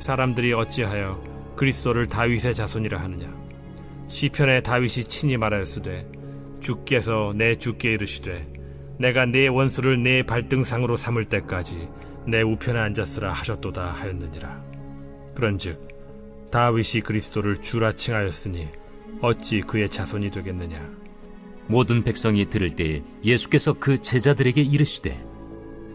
사람들이 어찌하여 그리스도를 다윗의 자손이라 하느냐. 시편에 다윗이 친히 말하였으되 주께서 내 주께 이르시되 내가 네 원수를 네 발등상으로 삼을 때까지 내 우편에 앉았으라 하셨도다 하였느니라. 그런즉 다윗이 그리스도를 주라 칭하였으니 어찌 그의 자손이 되겠느냐. 모든 백성이 들을 때에 예수께서 그 제자들에게 이르시되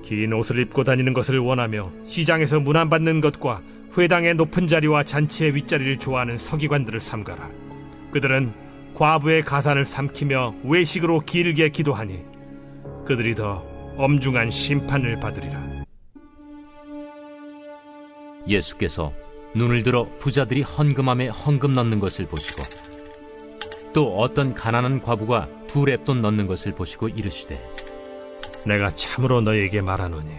긴 옷을 입고 다니는 것을 원하며 시장에서 문안받는 것과 회당의 높은 자리와 잔치의 윗자리를 좋아하는 서기관들을 삼가라. 그들은 과부의 가산을 삼키며 외식으로 길게 기도하니 그들이 더 엄중한 심판을 받으리라. 예수께서 눈을 들어 부자들이 헌금함에 헌금 넣는 것을 보시고 또 어떤 가난한 과부가 두 렙돈 넣는 것을 보시고 이르시되 내가 참으로 너희에게 말하노니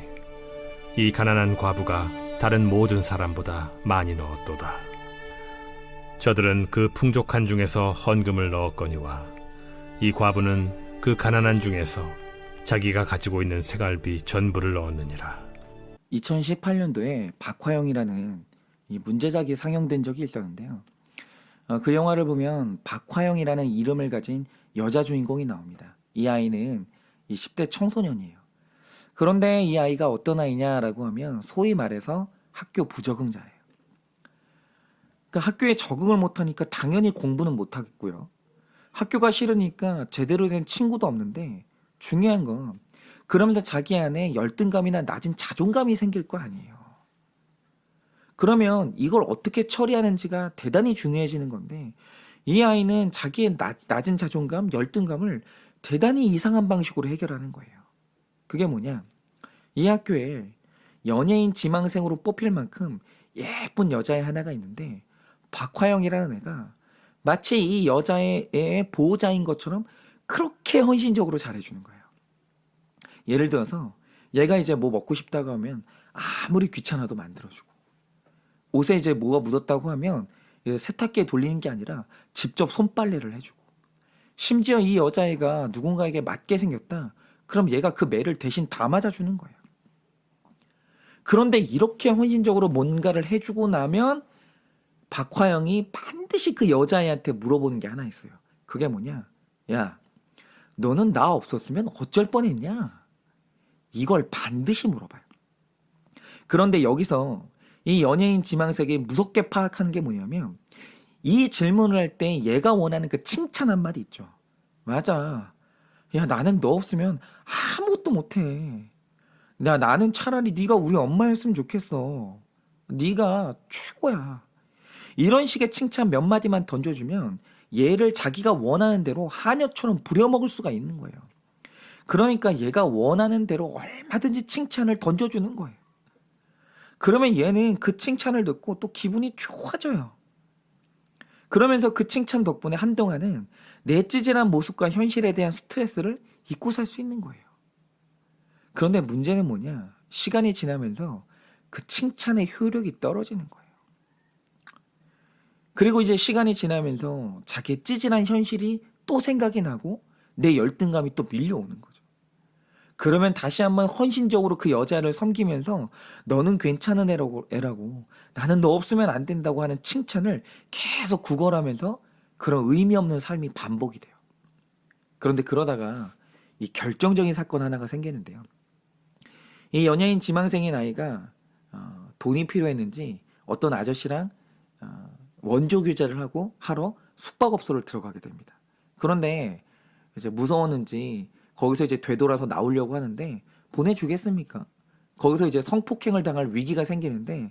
이 가난한 과부가 다른 모든 사람보다 많이 넣었도다. 저들은 그 풍족한 중에서 헌금을 넣었거니와 이 과부는 그 가난한 중에서 자기가 가지고 있는 생활비 전부를 넣었느니라. 2018년도에 박화영이라는 이 문제작이 상영된 적이 있었는데요. 그 영화를 보면 박화영이라는 이름을 가진 여자 주인공이 나옵니다. 이 아이는 이 10대 청소년이에요. 그런데 이 아이가 어떤 아이냐라고 하면 소위 말해서 학교 부적응자예요. 그러니까 학교에 적응을 못하니까 당연히 공부는 못하겠고요. 학교가 싫으니까 제대로 된 친구도 없는데 중요한 건 그러면서 자기 안에 열등감이나 낮은 자존감이 생길 거 아니에요. 그러면 이걸 어떻게 처리하는지가 대단히 중요해지는 건데 이 아이는 자기의 낮은 자존감, 열등감을 대단히 이상한 방식으로 해결하는 거예요. 그게 뭐냐? 이 학교에 연예인 지망생으로 뽑힐 만큼 예쁜 여자애 하나가 있는데 박화영이라는 애가 마치 이 여자의 애의 보호자인 것처럼 그렇게 헌신적으로 잘해주는 거예요. 예를 들어서 얘가 이제 뭐 먹고 싶다고 하면 아무리 귀찮아도 만들어주고 옷에 이제 뭐가 묻었다고 하면 세탁기에 돌리는 게 아니라 직접 손빨래를 해주고 심지어 이 여자애가 누군가에게 맞게 생겼다 그럼 얘가 그 매를 대신 다 맞아주는 거예요. 그런데 이렇게 헌신적으로 뭔가를 해주고 나면 박화영이 반드시 그 여자애한테 물어보는 게 하나 있어요. 그게 뭐냐? 야, 너는 나 없었으면 어쩔 뻔했냐? 이걸 반드시 물어봐요. 그런데 여기서 이 연예인 지망생이 무섭게 파악하는 게 뭐냐면 이 질문을 할 때 얘가 원하는 그 칭찬 한마디 있죠. 맞아. 야, 나는 너 없으면 아무것도 못해. 나는 차라리 네가 우리 엄마였으면 좋겠어. 네가 최고야. 이런 식의 칭찬 몇 마디만 던져주면 얘를 자기가 원하는 대로 하녀처럼 부려먹을 수가 있는 거예요. 그러니까 얘가 원하는 대로 얼마든지 칭찬을 던져주는 거예요. 그러면 얘는 그 칭찬을 듣고 또 기분이 좋아져요. 그러면서 그 칭찬 덕분에 한동안은 내 찌질한 모습과 현실에 대한 스트레스를 잊고 살 수 있는 거예요. 그런데 문제는 뭐냐? 시간이 지나면서 그 칭찬의 효력이 떨어지는 거예요. 그리고 이제 시간이 지나면서 자기의 찌질한 현실이 또 생각이 나고 내 열등감이 또 밀려오는 거죠. 그러면 다시 한번 헌신적으로 그 여자를 섬기면서 너는 괜찮은 애라고 나는 너 없으면 안 된다고 하는 칭찬을 계속 구걸하면서 그런 의미 없는 삶이 반복이 돼요. 그런데 그러다가 이 결정적인 사건 하나가 생기는데요. 이 연예인 지망생인 아이가 돈이 필요했는지 어떤 아저씨랑 원조 교제를 하러 숙박업소를 들어가게 됩니다. 그런데 이제 무서웠는지 거기서 이제 되돌아서 나오려고 하는데 보내주겠습니까? 거기서 이제 성폭행을 당할 위기가 생기는데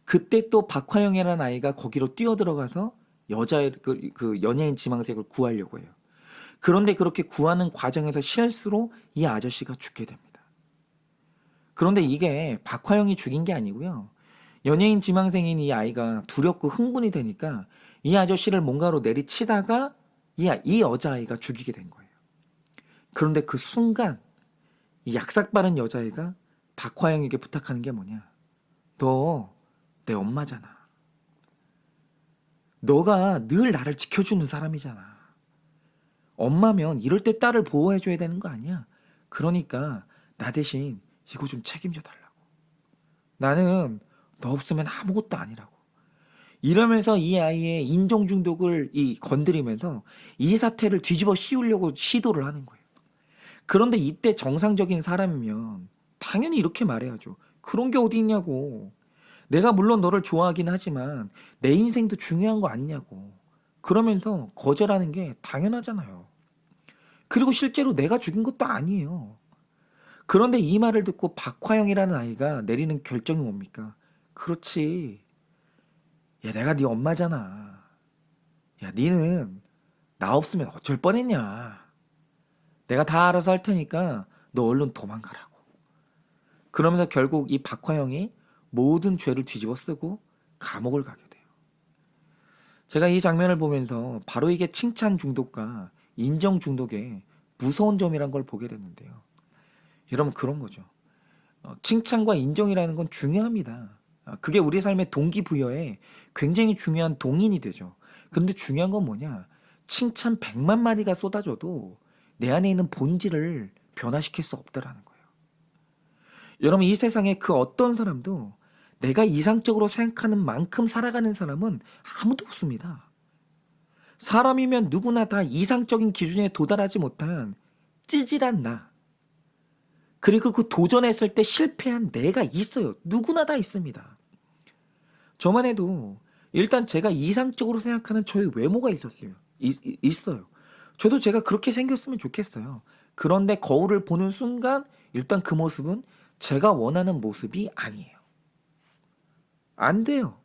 그때 또 박화영이라는 아이가 거기로 뛰어들어가서 그 연예인 지망생을 구하려고 해요. 그런데 그렇게 구하는 과정에서 실수로 이 아저씨가 죽게 됩니다. 그런데 이게 박화영이 죽인 게 아니고요. 연예인 지망생인 이 아이가 두렵고 흥분이 되니까 이 아저씨를 뭔가로 내리치다가 이 여자아이가 죽이게 된 거예요. 그런데 그 순간 이 약삭 빠른 여자애가 박화영에게 부탁하는 게 뭐냐? 너 내 엄마잖아. 너가 늘 나를 지켜주는 사람이잖아. 엄마면 이럴 때 딸을 보호해줘야 되는 거 아니야? 그러니까 나 대신 이거 좀 책임져 달라고. 나는 너 없으면 아무것도 아니라고. 이러면서 이 아이의 인정 중독을 건드리면서 이 사태를 뒤집어 씌우려고 시도를 하는 거예요. 그런데 이때 정상적인 사람이면 당연히 이렇게 말해야죠. 그런 게 어디 있냐고. 내가 물론 너를 좋아하긴 하지만 내 인생도 중요한 거 아니냐고. 그러면서 거절하는 게 당연하잖아요. 그리고 실제로 내가 죽인 것도 아니에요. 그런데 이 말을 듣고 박화영이라는 아이가 내리는 결정이 뭡니까? 그렇지. 야, 내가 네 엄마잖아. 야, 니는 나 없으면 어쩔 뻔했냐. 내가 다 알아서 할 테니까 너 얼른 도망가라고. 그러면서 결국 이 박화영이 모든 죄를 뒤집어 쓰고 감옥을 가게 돼요. 제가 이 장면을 보면서 바로 이게 칭찬 중독과 인정 중독의 무서운 점이란 걸 보게 됐는데요. 여러분, 그런 거죠. 칭찬과 인정이라는 건 중요합니다. 그게 우리 삶의 동기부여에 굉장히 중요한 동인이 되죠. 그런데 중요한 건 뭐냐? 칭찬 100만 마디가 쏟아져도 내 안에 있는 본질을 변화시킬 수 없다라는 거예요. 여러분, 이 세상에 그 어떤 사람도 내가 이상적으로 생각하는 만큼 살아가는 사람은 아무도 없습니다. 사람이면 누구나 다 이상적인 기준에 도달하지 못한 찌질한 나, 그리고 그 도전했을 때 실패한 내가 있어요. 누구나 다 있습니다. 저만 해도 일단 제가 이상적으로 생각하는 저의 외모가 있어요. 저도 제가 그렇게 생겼으면 좋겠어요. 그런데 거울을 보는 순간 일단 그 모습은 제가 원하는 모습이 아니에요. 안 돼요.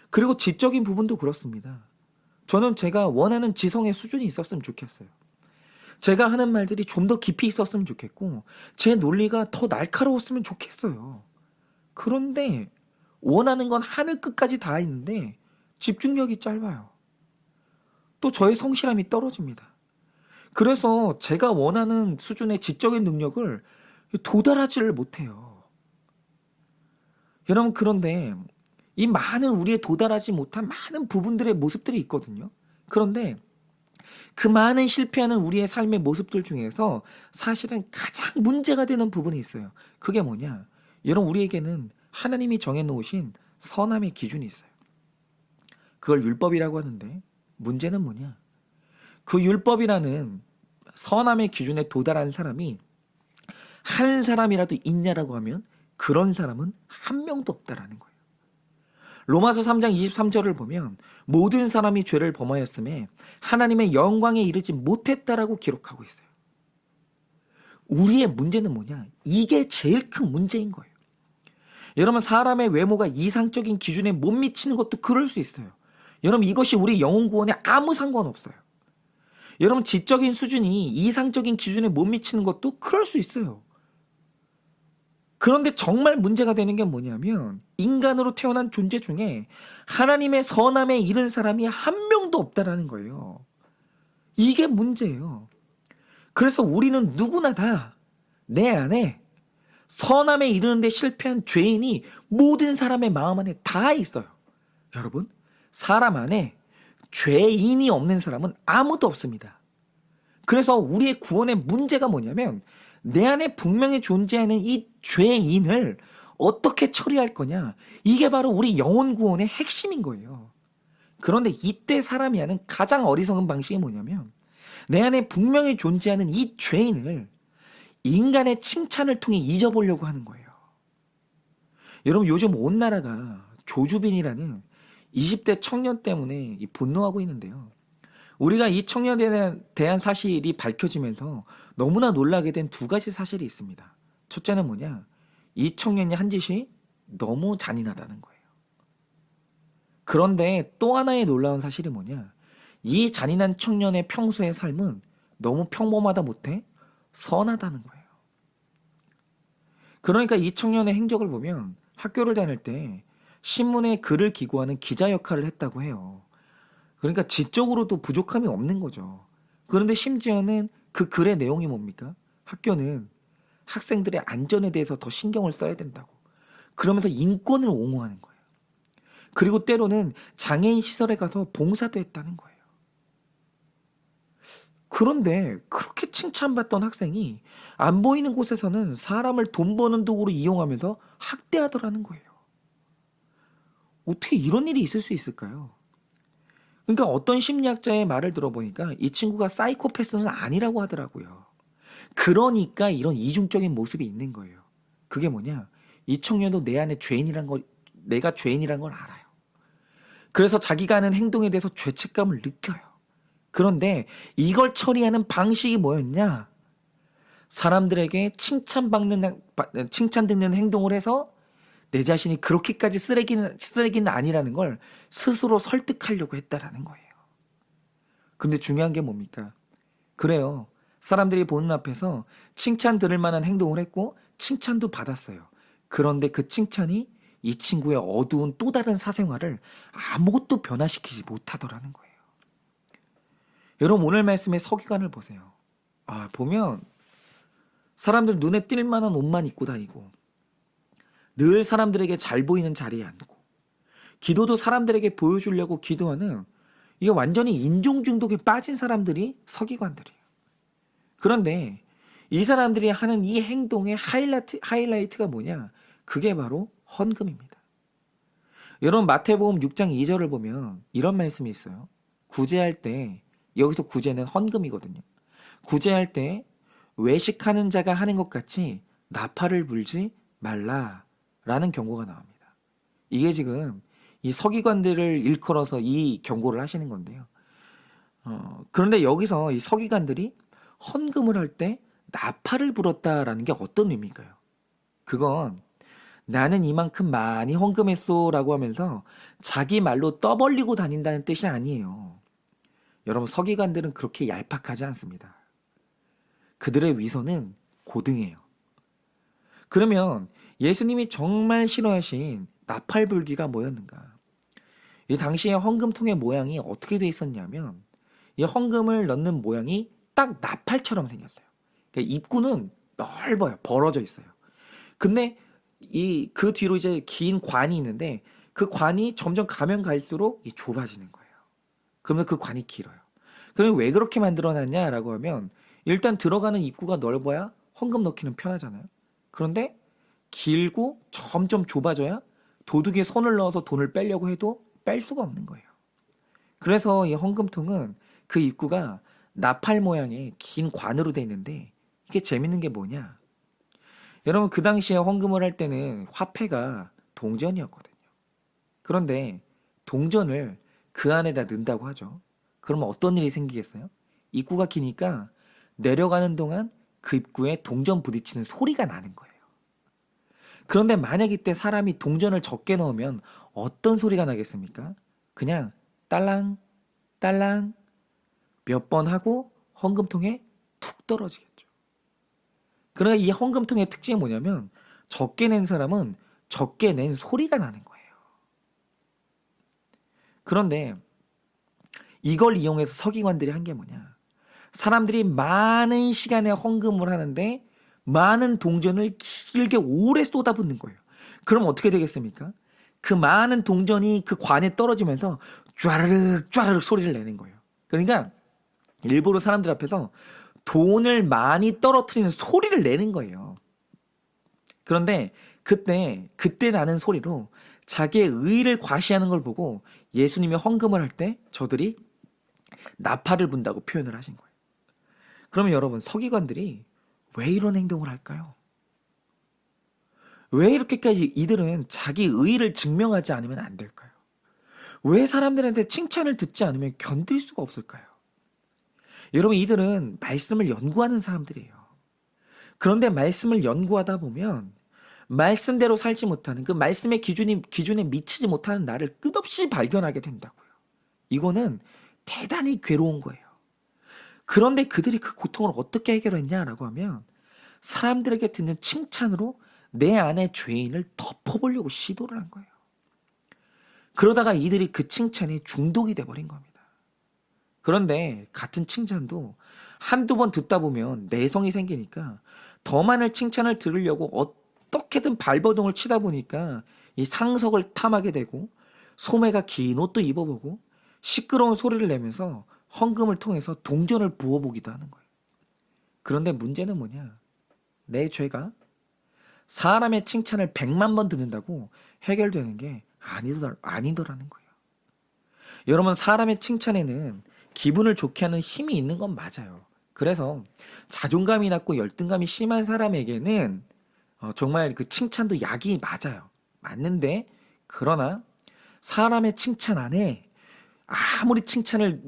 그리고 지적인 부분도 그렇습니다. 저는 제가 원하는 지성의 수준이 있었으면 좋겠어요. 제가 하는 말들이 좀 더 깊이 있었으면 좋겠고 제 논리가 더 날카로웠으면 좋겠어요. 그런데 원하는 건 하늘 끝까지 다 있는데 집중력이 짧아요. 또 저의 성실함이 떨어집니다. 그래서 제가 원하는 수준의 지적인 능력을 도달하지를 못해요. 여러분, 그런데 이 많은 우리의 도달하지 못한 많은 부분들의 모습들이 있거든요. 그런데 그 많은 실패하는 우리의 삶의 모습들 중에서 사실은 가장 문제가 되는 부분이 있어요. 그게 뭐냐? 여러분, 우리에게는 하나님이 정해놓으신 선함의 기준이 있어요. 그걸 율법이라고 하는데 문제는 뭐냐? 그 율법이라는 선함의 기준에 도달한 사람이 한 사람이라도 있냐라고 하면 그런 사람은 한 명도 없다라는 거예요. 로마서 3장 23절을 보면 모든 사람이 죄를 범하였음에 하나님의 영광에 이르지 못했다라고 기록하고 있어요. 우리의 문제는 뭐냐? 이게 제일 큰 문제인 거예요. 여러분, 사람의 외모가 이상적인 기준에 못 미치는 것도 그럴 수 있어요. 여러분, 이것이 우리 영혼 구원에 아무 상관없어요. 여러분, 지적인 수준이 이상적인 기준에 못 미치는 것도 그럴 수 있어요. 그런데 정말 문제가 되는 게 뭐냐면 인간으로 태어난 존재 중에 하나님의 선함에 이른 사람이 한 명도 없다라는 거예요. 이게 문제예요. 그래서 우리는 누구나 다 내 안에 선함에 이르는데 실패한 죄인이 모든 사람의 마음 안에 다 있어요. 여러분, 사람 안에 죄인이 없는 사람은 아무도 없습니다. 그래서 우리의 구원의 문제가 뭐냐면 내 안에 분명히 존재하는 이 죄인을 어떻게 처리할 거냐. 이게 바로 우리 영혼 구원의 핵심인 거예요. 그런데 이때 사람이 하는 가장 어리석은 방식이 뭐냐면 내 안에 분명히 존재하는 이 죄인을 인간의 칭찬을 통해 잊어보려고 하는 거예요. 여러분, 요즘 온 나라가 조주빈이라는 20대 청년 때문에 분노하고 있는데요. 우리가 이 청년에 대한 사실이 밝혀지면서 너무나 놀라게 된 두 가지 사실이 있습니다. 첫째는 뭐냐? 이 청년이 한 짓이 너무 잔인하다는 거예요. 그런데 또 하나의 놀라운 사실이 뭐냐? 이 잔인한 청년의 평소의 삶은 너무 평범하다 못해 선하다는 거예요. 그러니까 이 청년의 행적을 보면 학교를 다닐 때 신문에 글을 기고하는 기자 역할을 했다고 해요. 그러니까 지적으로도 부족함이 없는 거죠. 그런데 심지어는 그 글의 내용이 뭡니까? 학교는 학생들의 안전에 대해서 더 신경을 써야 된다고. 그러면서 인권을 옹호하는 거예요. 그리고 때로는 장애인 시설에 가서 봉사도 했다는 거예요. 그런데 그렇게 칭찬받던 학생이 안 보이는 곳에서는 사람을 돈 버는 도구로 이용하면서 학대하더라는 거예요. 어떻게 이런 일이 있을 수 있을까요? 그러니까 어떤 심리학자의 말을 들어보니까 이 친구가 사이코패스는 아니라고 하더라고요. 그러니까 이런 이중적인 모습이 있는 거예요. 그게 뭐냐? 이 청년도 내 안에 내가 죄인이란 걸 알아요. 그래서 자기가 하는 행동에 대해서 죄책감을 느껴요. 그런데 이걸 처리하는 방식이 뭐였냐? 사람들에게 칭찬 듣는 행동을 해서 내 자신이 그렇게까지 쓰레기는 아니라는 걸 스스로 설득하려고 했다라는 거예요. 근데 중요한 게 뭡니까? 그래요. 사람들이 보는 앞에서 칭찬 들을 만한 행동을 했고 칭찬도 받았어요. 그런데 그 칭찬이 이 친구의 어두운 또 다른 사생활을 아무것도 변화시키지 못하더라는 거예요. 여러분 오늘 말씀의 서기관을 보세요. 보면 사람들 눈에 띌 만한 옷만 입고 다니고 늘 사람들에게 잘 보이는 자리에 앉고 기도도 사람들에게 보여주려고 기도하는 이게 완전히 인종 중독에 빠진 사람들이 서기관들이에요. 그런데 이 사람들이 하는 이 행동의 하이라이트가 뭐냐? 그게 바로 헌금입니다. 여러분 마태복음 6장 2절을 보면 이런 말씀이 있어요. 구제할 때 여기서 구제는 헌금이거든요. 구제할 때 외식하는 자가 하는 것 같이 나팔을 불지 말라라는 경고가 나옵니다. 이게 지금 이 서기관들을 일컬어서 이 경고를 하시는 건데요. 그런데 여기서 이 서기관들이 헌금을 할 때 나팔을 불었다라는 게 어떤 의미일까요? 그건 나는 이만큼 많이 헌금했소라고 하면서 자기 말로 떠벌리고 다닌다는 뜻이 아니에요. 여러분 서기관들은 그렇게 얄팍하지 않습니다. 그들의 위선은 고등해요. 그러면 예수님이 정말 싫어하신 나팔 불기가 뭐였는가? 이 당시에 헌금통의 모양이 어떻게 돼 있었냐면 이 헌금을 넣는 모양이 딱 나팔처럼 생겼어요. 그러니까 입구는 넓어요. 벌어져 있어요. 근데 그 뒤로 이제 긴 관이 있는데 그 관이 점점 가면 갈수록 좁아지는 거예요. 그러면 그 관이 길어요. 그러면 왜 그렇게 만들어놨냐라고 하면 일단 들어가는 입구가 넓어야 헌금 넣기는 편하잖아요. 그런데 길고 점점 좁아져야 도둑에 손을 넣어서 돈을 빼려고 해도 뺄 수가 없는 거예요. 그래서 이 헌금통은 그 입구가 나팔 모양의 긴 관으로 돼 있는데 이게 재밌는 게 뭐냐? 여러분 그 당시에 헌금을 할 때는 화폐가 동전이었거든요. 그런데 동전을 그 안에다 넣는다고 하죠. 그러면 어떤 일이 생기겠어요? 입구가 기니까 내려가는 동안 그 입구에 동전 부딪히는 소리가 나는 거예요. 그런데 만약 이때 사람이 동전을 적게 넣으면 어떤 소리가 나겠습니까? 그냥 딸랑 딸랑 몇 번 하고 헌금통에 툭 떨어지겠죠. 그러나 이 헌금통의 특징이 뭐냐면 적게 낸 사람은 적게 낸 소리가 나는 거예요. 그런데 이걸 이용해서 서기관들이 한 게 뭐냐? 사람들이 많은 시간에 헌금을 하는데 많은 동전을 길게 오래 쏟아붓는 거예요. 그럼 어떻게 되겠습니까? 그 많은 동전이 그 관에 떨어지면서 쫘르륵 쫘르륵 소리를 내는 거예요. 그러니까 일부러 사람들 앞에서 돈을 많이 떨어뜨리는 소리를 내는 거예요. 그런데 그때 나는 소리로 자기의 의의를 과시하는 걸 보고 예수님이 헌금을 할 때 저들이 나팔을 분다고 표현을 하신 거예요. 그러면 여러분 서기관들이 왜 이런 행동을 할까요? 왜 이렇게까지 이들은 자기 의의를 증명하지 않으면 안 될까요? 왜 사람들한테 칭찬을 듣지 않으면 견딜 수가 없을까요? 여러분 이들은 말씀을 연구하는 사람들이에요. 그런데 말씀을 연구하다 보면 말씀대로 살지 못하는 그 말씀의 기준에 미치지 못하는 나를 끝없이 발견하게 된다고요. 이거는 대단히 괴로운 거예요. 그런데 그들이 그 고통을 어떻게 해결했냐라고 하면 사람들에게 듣는 칭찬으로 내 안의 죄인을 덮어보려고 시도를 한 거예요. 그러다가 이들이 그 칭찬에 중독이 돼버린 겁니다. 그런데 같은 칭찬도 한두 번 듣다 보면 내성이 생기니까 더 많은 칭찬을 들으려고 어떻게든 발버둥을 치다 보니까 이 상석을 탐하게 되고 소매가 긴 옷도 입어보고 시끄러운 소리를 내면서 헌금을 통해서 동전을 부어보기도 하는 거예요. 그런데 문제는 뭐냐? 내 죄가 사람의 칭찬을 100만 번 듣는다고 해결되는 게 아니더라는 거예요. 여러분, 사람의 칭찬에는 기분을 좋게 하는 힘이 있는 건 맞아요. 그래서 자존감이 낮고 열등감이 심한 사람에게는 정말 그 칭찬도 약이 맞아요. 맞는데, 그러나 사람의 칭찬 안에 아무리 칭찬을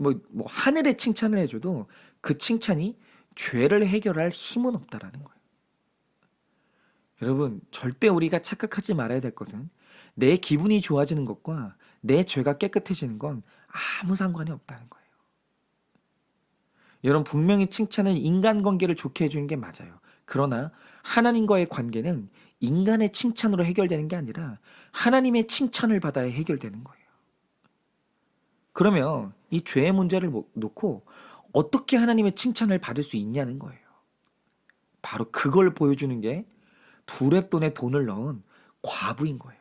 하늘의 칭찬을 해줘도 그 칭찬이 죄를 해결할 힘은 없다라는 거예요. 여러분, 절대 우리가 착각하지 말아야 될 것은 내 기분이 좋아지는 것과 내 죄가 깨끗해지는 건 아무 상관이 없다는 거예요. 여러분, 분명히 칭찬은 인간관계를 좋게 해주는 게 맞아요. 그러나 하나님과의 관계는 인간의 칭찬으로 해결되는 게 아니라 하나님의 칭찬을 받아야 해결되는 거예요. 그러면 이 죄의 문제를 놓고 어떻게 하나님의 칭찬을 받을 수 있냐는 거예요. 바로 그걸 보여주는 게 두렙돈에 돈을 넣은 과부인 거예요.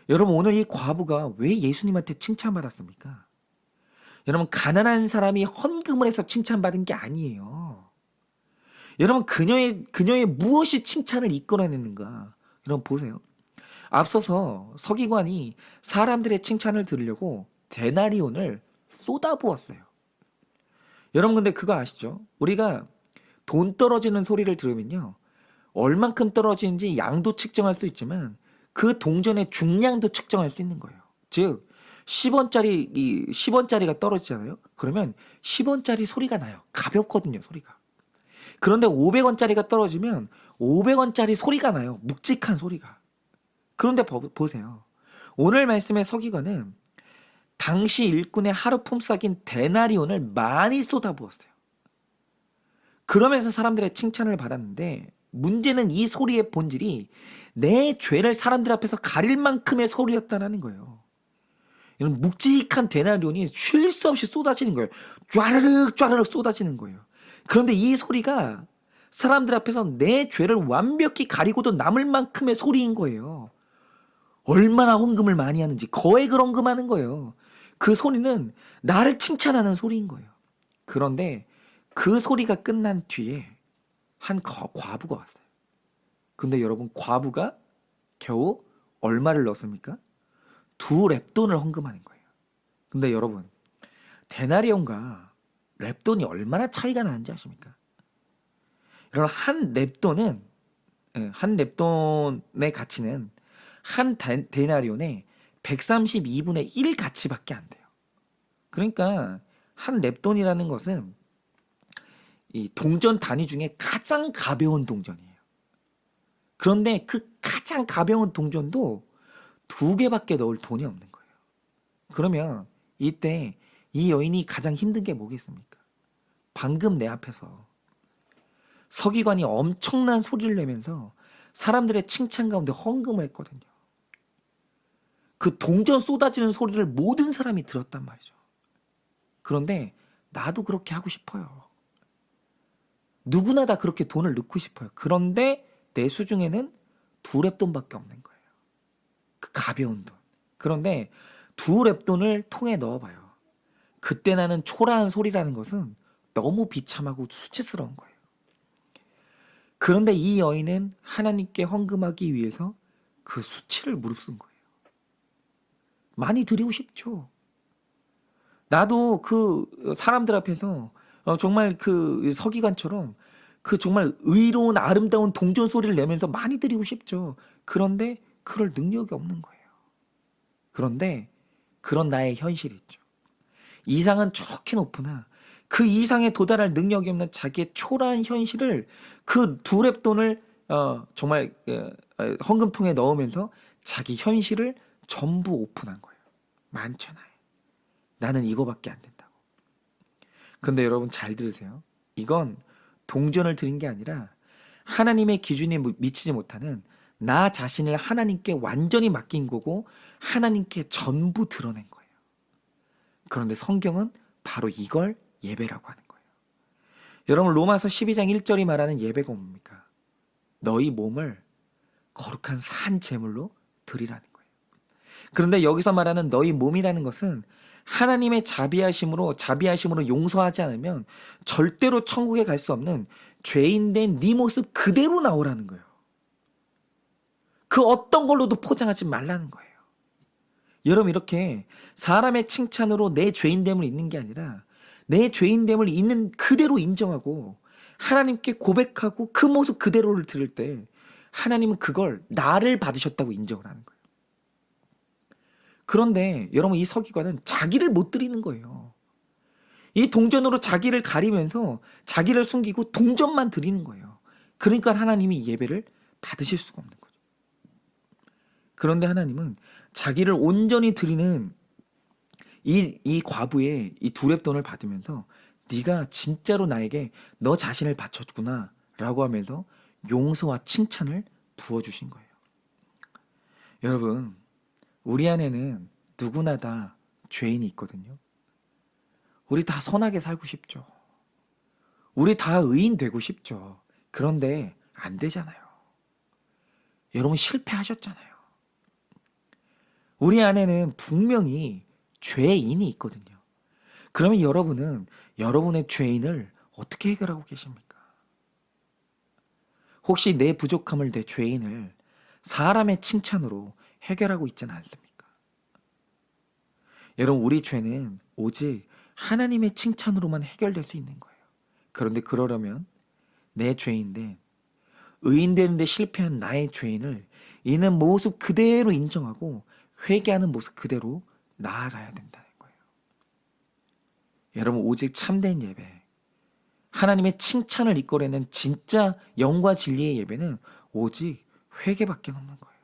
여러분, 오늘 이 과부가 왜 예수님한테 칭찬받았습니까? 여러분, 가난한 사람이 헌금을 해서 칭찬받은 게 아니에요. 여러분, 그녀의 무엇이 칭찬을 이끌어내는가? 여러분, 보세요. 앞서서 서기관이 사람들의 칭찬을 들으려고 데나리온을 쏟아부었어요. 여러분, 근데 그거 아시죠? 우리가 돈 떨어지는 소리를 들으면요, 얼만큼 떨어지는지 양도 측정할 수 있지만 그 동전의 중량도 측정할 수 있는 거예요. 즉 10원짜리가 떨어지잖아요. 그러면 10원짜리 소리가 나요. 가볍거든요, 소리가. 그런데 500원짜리가 떨어지면 500원짜리 소리가 나요. 묵직한 소리가. 그런데 보세요. 오늘 말씀의 서기관은 당시 일꾼의 하루 품삯인 데나리온을 많이 쏟아부었어요. 그러면서 사람들의 칭찬을 받았는데, 문제는 이 소리의 본질이 내 죄를 사람들 앞에서 가릴 만큼의 소리였다는 거예요. 이런 묵직한 데나리온이 쉴 수 없이 쏟아지는 거예요. 쫘르륵 쫘르륵 쏟아지는 거예요. 그런데 이 소리가 사람들 앞에서 내 죄를 완벽히 가리고도 남을 만큼의 소리인 거예요. 얼마나 헌금을 많이 하는지 거액을 헌금하는 거예요. 그 소리는 나를 칭찬하는 소리인 거예요. 그런데 그 소리가 끝난 뒤에 한 과부가 왔어요. 근데 여러분, 과부가 겨우 얼마를 넣었습니까? 2렙돈을 헌금하는 거예요. 근데 여러분, 데나리온과 렙돈이 얼마나 차이가 나는지 아십니까? 여러분, 한 렙돈의 가치는 한 데나리온의 132분의 1 가치밖에 안 돼요. 그러니까 한 렙돈이라는 것은 이 동전 단위 중에 가장 가벼운 동전이에요. 그런데 그 가장 가벼운 동전도 2개밖에 넣을 돈이 없는 거예요. 그러면 이때 이 여인이 가장 힘든 게 뭐겠습니까? 방금 내 앞에서 서기관이 엄청난 소리를 내면서 사람들의 칭찬 가운데 헌금을 했거든요. 그 동전 쏟아지는 소리를 모든 사람이 들었단 말이죠. 그런데 나도 그렇게 하고 싶어요. 누구나 다 그렇게 돈을 넣고 싶어요. 그런데 내 수중에는 2렙돈밖에 없는 거예요. 그 가벼운 돈. 그런데 2렙돈을 통에 넣어봐요. 그때 나는 초라한 소리라는 것은 너무 비참하고 수치스러운 거예요. 그런데 이 여인은 하나님께 헌금하기 위해서 그 수치를 무릅쓴 거예요. 많이 드리고 싶죠. 나도 그 사람들 앞에서 정말 그 서기관처럼 그 정말 의로운 아름다운 동전 소리를 내면서 많이 드리고 싶죠. 그런데 그럴 능력이 없는 거예요. 그런데 그런 나의 현실이 있죠. 이상은 저렇게 높으나 그 이상에 도달할 능력이 없는 자기의 초라한 현실을 그 2렙돈을 정말 헌금통에 넣으면서 자기 현실을 전부 오픈한 거예요. 많잖아요. 나는 이거밖에 안 된다고. 그런데 여러분, 잘 들으세요. 이건 동전을 드린 게 아니라 하나님의 기준에 미치지 못하는 나 자신을 하나님께 완전히 맡긴 거고 하나님께 전부 드러낸 거예요. 그런데 성경은 바로 이걸 예배라고 하는 거예요. 여러분, 로마서 12장 1절이 말하는 예배가 뭡니까? 너희 몸을 거룩한 산 제물로 드리라는 거예요. 그런데 여기서 말하는 너희 몸이라는 것은 하나님의 자비하심으로 용서하지 않으면 절대로 천국에 갈 수 없는 죄인된 네 모습 그대로 나오라는 거예요. 그 어떤 걸로도 포장하지 말라는 거예요. 여러분 이렇게 사람의 칭찬으로 내 죄인됨을 잊는 게 아니라 내 죄인됨을 있는 그대로 인정하고 하나님께 고백하고 그 모습 그대로를 들을 때 하나님은 그걸 나를 받으셨다고 인정을 하는 거예요. 그런데 여러분 이 서기관은 자기를 못 드리는 거예요. 이 동전으로 자기를 가리면서 자기를 숨기고 동전만 드리는 거예요. 그러니까 하나님이 예배를 받으실 수가 없는 거죠. 그런데 하나님은 자기를 온전히 드리는 이 과부의 이 두렙돈을 받으면서 네가 진짜로 나에게 너 자신을 바쳤구나 라고 하면서 용서와 칭찬을 부어주신 거예요. 여러분 우리 안에는 누구나 다 죄인이 있거든요. 우리 다 선하게 살고 싶죠. 우리 다 의인 되고 싶죠. 그런데 안 되잖아요. 여러분 실패하셨잖아요. 우리 안에는 분명히 죄인이 있거든요. 그러면 여러분은 여러분의 죄인을 어떻게 해결하고 계십니까? 혹시 내 부족함을, 내 죄인을 사람의 칭찬으로 해결하고 있지는 않습니까? 여러분 우리 죄는 오직 하나님의 칭찬으로만 해결될 수 있는 거예요. 그런데 그러려면 내 죄인데 의인 되는데 실패한 나의 죄인을 있는 모습 그대로 인정하고 회개하는 모습 그대로 나아가야 된다는 거예요. 여러분 오직 참된 예배, 하나님의 칭찬을 이끌어내는 진짜 영과 진리의 예배는 오직 회개밖에 없는 거예요.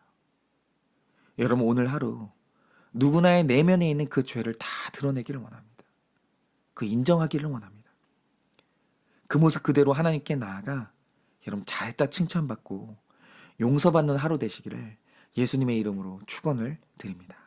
여러분 오늘 하루 누구나의 내면에 있는 그 죄를 다 드러내기를 원합니다. 그 인정하기를 원합니다. 그 모습 그대로 하나님께 나아가 여러분 잘했다 칭찬받고 용서받는 하루 되시기를 예수님의 이름으로 축원을 드립니다.